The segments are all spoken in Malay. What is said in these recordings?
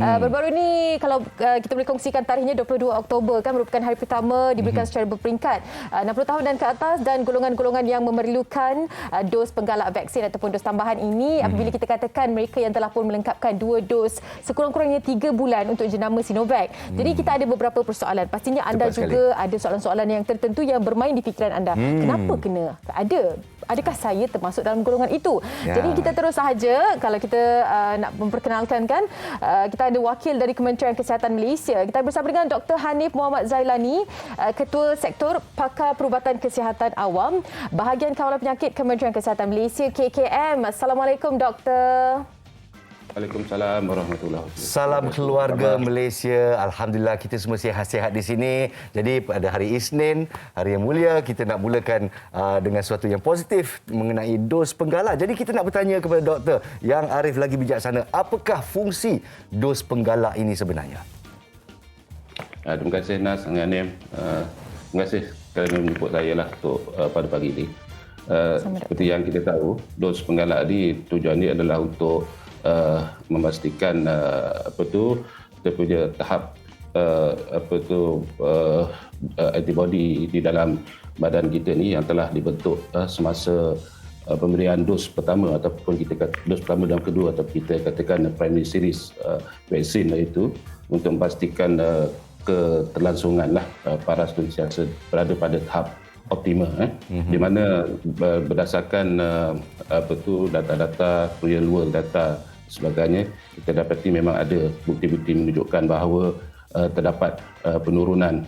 Baru-baru ini kalau kita boleh kongsikan tarikhnya 22 Oktober kan merupakan hari pertama diberikan secara berperingkat 60 tahun dan ke atas dan golongan-golongan yang memerlukan dos penggalak vaksin ataupun dos tambahan ini apabila kita katakan mereka yang telah pun melengkapkan 2 dos sekurang-kurangnya 3 bulan untuk jenama Sinovac. Jadi kita ada beberapa persoalan. Pastinya anda Cepat juga ada soalan-soalan yang tertentu yang bermain di fikiran anda. Kenapa kena? Adakah saya termasuk dalam golongan itu? Jadi kita terus sahaja kalau kita nak memperkenalkan kan, kita ada wakil dari Kementerian Kesihatan Malaysia. Kita bersama dengan Dr. Hanif Muhammad Zailani, Ketua Sektor Pakar Perubatan Kesihatan Awam, Bahagian Kawalan Penyakit Kementerian Kesihatan Malaysia KKM. Assalamualaikum Doktor. Waalaikumsalam warahmatullahi wabarakatuh. Salam keluarga Malaysia. Alhamdulillah kita semua sihat-sihat di sini. Jadi pada hari Isnin, hari yang mulia, kita nak mulakan dengan sesuatu yang positif mengenai dos penggalak. Jadi kita nak bertanya kepada doktor yang arif lagi bijaksana, apakah fungsi dos penggalak ini sebenarnya? Terima kasih Nas, Anim. Terima kasih kerana menjemput saya lah untuk pada pagi ini. Seperti yang kita tahu, dos penggalak ini tujuannya adalah untuk memastikan kita punya tahap antibody di dalam badan kita ni yang telah dibentuk semasa pemberian dos pertama ataupun kita kata dos pertama dan kedua atau kita katakan primary series vaksin itu untuk memastikan keterlangsungan lah paras tu sentiasa berada pada tahap optimal di mana berdasarkan data-data real world data sebagainya kita dapati memang ada bukti-bukti menunjukkan bahawa terdapat penurunan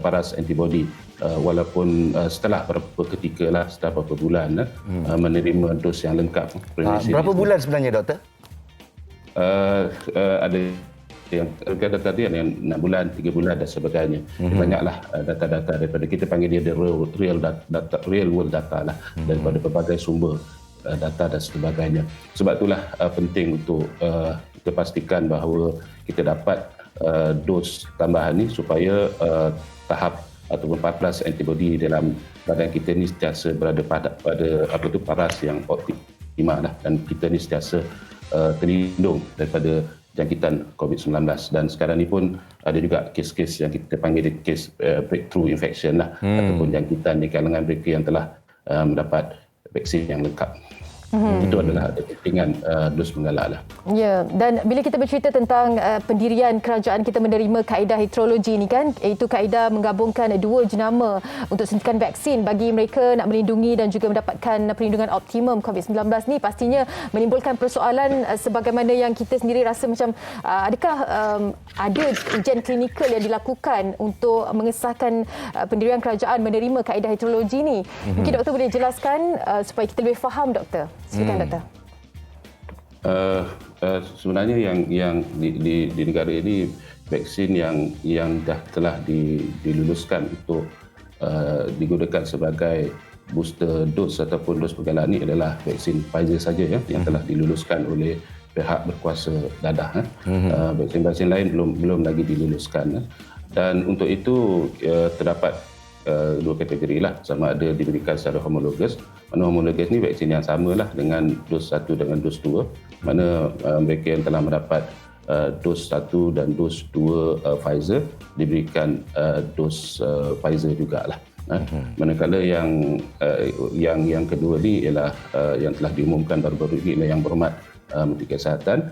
paras antibody walaupun setelah beberapa ketika lah setelah beberapa bulan menerima dos yang lengkap. Berapa bulan sebenarnya doktor? Ada yang data tadi ada yang 6 bulan, 3 bulan dan sebagainya. Banyaklah data-data daripada kita panggil dia real world data lah daripada pelbagai sumber data dan sebagainya. Sebab itulah penting untuk kita pastikan bahawa kita dapat dos tambahan ni supaya tahap ataupun paras antibody dalam badan kita ni sentiasa berada pada paras yang optimal lah dan kita ni sentiasa terlindung daripada jangkitan COVID-19 dan sekarang ni pun ada juga kes-kes yang kita panggil kes breakthrough infection lah ataupun jangkitan di kalangan mereka yang telah mendapat vaksin yang lengkap. Itu adalah kepentingan dos penggalak lah. Ya, dan bila kita bercerita tentang pendirian kerajaan kita menerima kaedah heterologi ni kan, iaitu kaedah menggabungkan 2 jenama untuk suntikan vaksin bagi mereka nak melindungi dan juga mendapatkan perlindungan optimum COVID-19 ni pastinya menimbulkan persoalan sebagaimana yang kita sendiri rasa macam adakah ada ujian klinikal yang dilakukan untuk mengesahkan pendirian kerajaan menerima kaedah heterologi ni. Mungkin doktor boleh jelaskan supaya kita lebih faham doktor. Silakan doktor. Sebenarnya yang di negara ini vaksin yang telah diluluskan untuk digunakan sebagai booster dose ataupun dos penggalak ini adalah vaksin Pfizer saja yang telah diluluskan oleh pihak berkuasa dadah. Vaksin-vaksin lain belum lagi diluluskan. Dan untuk itu terdapat 2 kategori lah, sama ada diberikan secara homologus. Mana homologus ni vaksin yang sama lah dengan dos 1 dengan dos 2. Mana mereka yang telah mendapat dos 1 dan dos 2 Pfizer diberikan dos Pfizer jugalah. Manakala yang kedua ni ialah yang telah diumumkan baru-baru ini ialah yang berhormat Menteri Kesihatan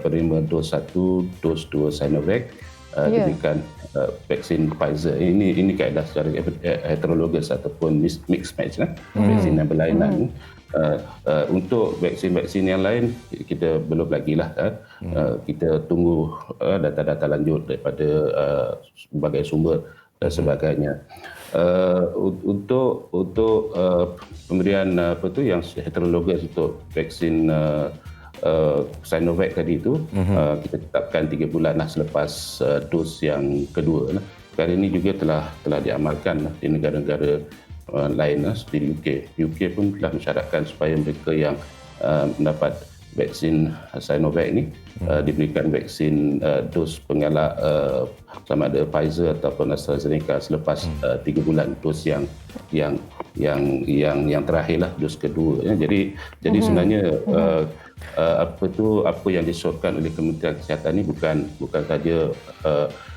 penerima dos 1, dos 2 Sinovac diberikan vaksin Pfizer. Ini kaedah secara heterologus ataupun mixed match vaksin yang berlainan. Untuk vaksin-vaksin yang lain kita belum lagi lah kita tunggu data-data lanjut daripada berbagai sumber dan sebagainya. Untuk pemberian yang heterologus untuk vaksin Sinovac tadi itu kita tetapkan 3 bulan lah selepas dos yang kedua. Perkara ini juga telah diamalkan di negara-negara lain seperti UK. UK pun telah mensyaratkan supaya mereka yang mendapat vaksin Sinovac ini diberikan vaksin dos penggalak sama ada Pfizer ataupun AstraZeneca selepas 3 bulan dos yang terakhir lah, dos kedua. Jadi sebenarnya apa yang disyorkan oleh Kementerian Kesihatan ini bukan saja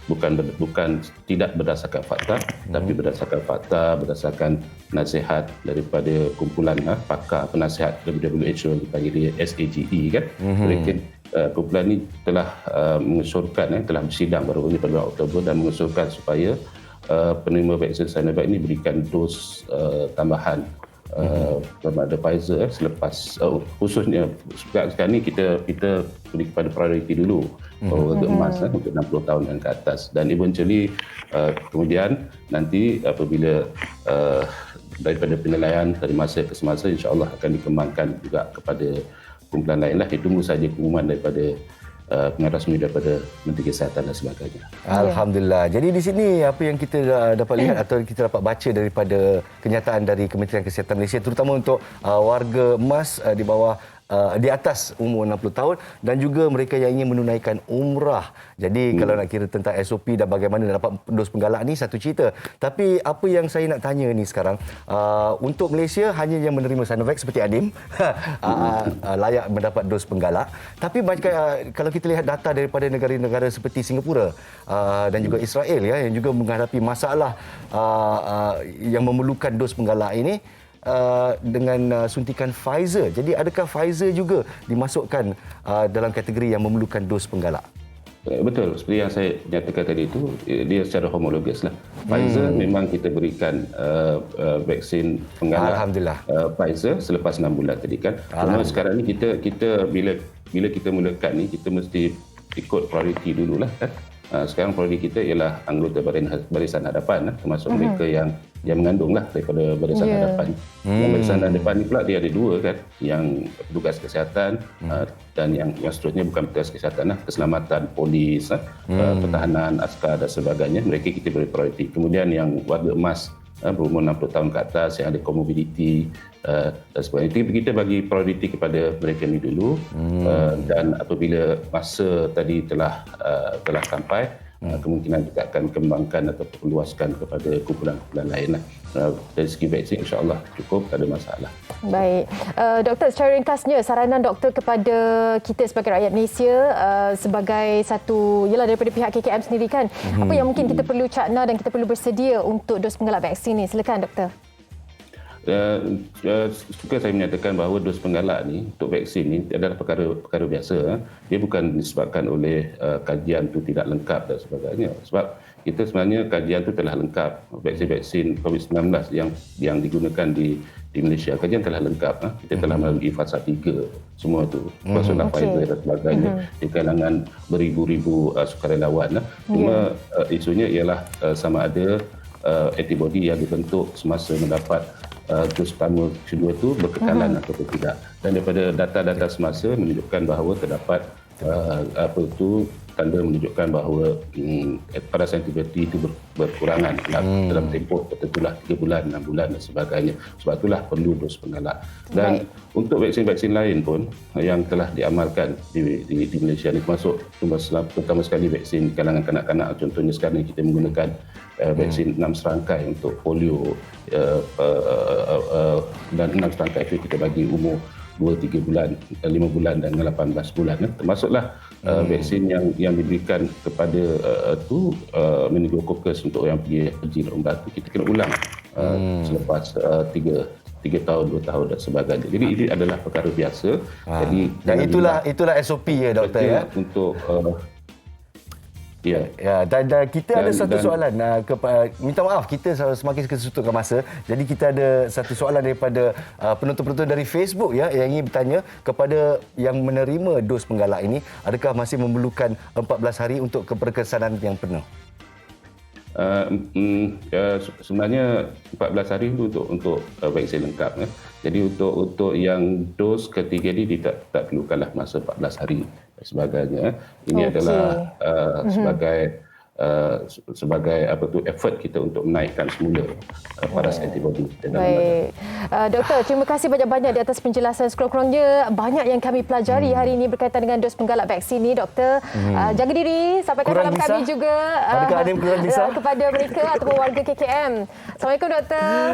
bukan tidak berdasarkan fakta, tapi berdasarkan fakta, berdasarkan nasihat daripada kumpulan pakar penasihat WHO yang dipanggil dia SAGE kan. Mereka kumpulan ini telah mengesyorkan telah bersidang baru ini pada Oktober dan mengesyorkan supaya penerima vaksin Sinovac ini berikan dos tambahan kepada Pfizer selepas khususnya sekarang ni kita beri kepada prioriti dulu warga emas untuk 60 tahun dan ke atas, dan eventually kemudian nanti apabila daripada penilaian dari masa ke semasa insya-Allah akan dikembangkan juga kepada kumpulan lain lah. Ditunggu saja pengumuman daripada pengarah resmi daripada Menteri Kesihatan dan sebagainya. Alhamdulillah. Jadi di sini apa yang kita dapat lihat atau kita dapat baca daripada kenyataan dari Kementerian Kesihatan Malaysia terutama untuk warga emas di bawah di atas umur 60 tahun dan juga mereka yang ingin menunaikan umrah. Jadi kalau nak kira tentang SOP dan bagaimana nak dapat dos penggalak ni satu cerita. Tapi apa yang saya nak tanya ni sekarang, untuk Malaysia hanya yang menerima Sinovac seperti Adim layak mendapat dos penggalak. Tapi kalau kita lihat data daripada negara-negara seperti Singapura dan juga Israel yang juga menghadapi masalah yang memerlukan dos penggalak ini dengan suntikan Pfizer. Jadi adakah Pfizer juga dimasukkan dalam kategori yang memerlukan dos penggalak? Betul, seperti yang saya nyatakan tadi itu, dia secara homologus lah. Pfizer memang kita berikan vaksin penggalak Alhamdulillah. Pfizer selepas 6 bulan tadi kan. Cuma sekarang ni kita bila kita mulakan ni kita mesti ikut prioriti dululah kan. Sekarang prioriti kita ialah anggota Barisan Hadapan, termasuk mereka yang mengandunglah daripada Barisan Hadapan. Yang Barisan Hadapan ni pula dia ada dua kan, yang petugas kesihatan dan yang seterusnya bukan petugas kesihatan, keselamatan, polis, pertahanan, askar dan sebagainya. Mereka kita beri prioriti. Kemudian yang warga emas berumur 60 tahun ke atas yang ada komorbiditi dan sebagainya. Kita bagi prioriti kepada mereka ni dulu dan apabila masa tadi telah sampai kemungkinan kita akan kembangkan atau perluaskan kepada kumpulan-kumpulan lain lah. Dari segi vaksin insya-Allah cukup, tak ada masalah. Baik. Doktor, secara ringkasnya saranan doktor kepada kita sebagai rakyat Malaysia sebagai satu daripada pihak KKM sendiri kan, apa yang mungkin kita perlu cakna dan kita perlu bersedia untuk dos penggalak vaksin ni? Silakan doktor. Suka saya menyatakan bahawa dos penggalak ni untuk vaksin ni adalah perkara biasa. Dia bukan disebabkan oleh kajian tu tidak lengkap dan sebagainya. Sebab kita sebenarnya kajian tu telah lengkap. Vaksin-vaksin COVID-19 yang digunakan di Malaysia, kajian telah lengkap. Kita telah melalui fasa 3 semua tu. Maksudnya Pfizer dan sebagainya di kalangan beribu-ribu sukarelawan. Cuma isunya ialah sama ada antibody yang dibentuk semasa mendapat dos pertama kedua itu berkekalan atau tidak. Dan daripada data-data semasa menunjukkan bahawa terdapat tanda menunjukkan bahawa pada antibody itu berkurangan dalam tempoh tertentulah 3 bulan, 6 bulan dan sebagainya. Sebab itulah perlu dos penggalak. Dan untuk vaksin-vaksin lain pun yang telah diamalkan di Malaysia ni terutama sekali vaksin di kalangan kanak-kanak. Contohnya sekarang kita menggunakan vaksin 6 serangkai untuk polio dan 6 serangkai itu kita bagi umur 2-3 bulan, 5 bulan dan 18 bulan. Termasuklah vaksin yang diberikan kepada meningokokus untuk yang pergi haji dan umrah itu kita kena ulang selepas 3 tahun, 2 tahun dan sebagainya. Jadi ini adalah perkara biasa. Jadi dan itulah SOP ya doktor ya. Untuk dan kita ada satu soalan. Minta maaf kita semakin kesutukan masa. Jadi kita ada satu soalan daripada penonton-penonton dari Facebook yang ingin bertanya kepada yang menerima dos penggalak ini, adakah masih memerlukan 14 hari untuk keberkesanan yang penuh? Sebenarnya 14 hari itu untuk vaksin lengkap. Jadi untuk yang dos ketiga ini tak perlukanlah masa 14 hari dan sebagainya. Ini adalah sebagai effort kita untuk menaikkan semula paras antibody dalam badan. Doktor, terima kasih banyak-banyak di atas penjelasan. Sekurang-kurangnya banyak yang kami pelajari hari ini berkaitan dengan dos penggalak vaksin ni, doktor. Jaga diri, sampaikan salam kami juga kepada mereka ataupun warga KKM. Assalamualaikum doktor.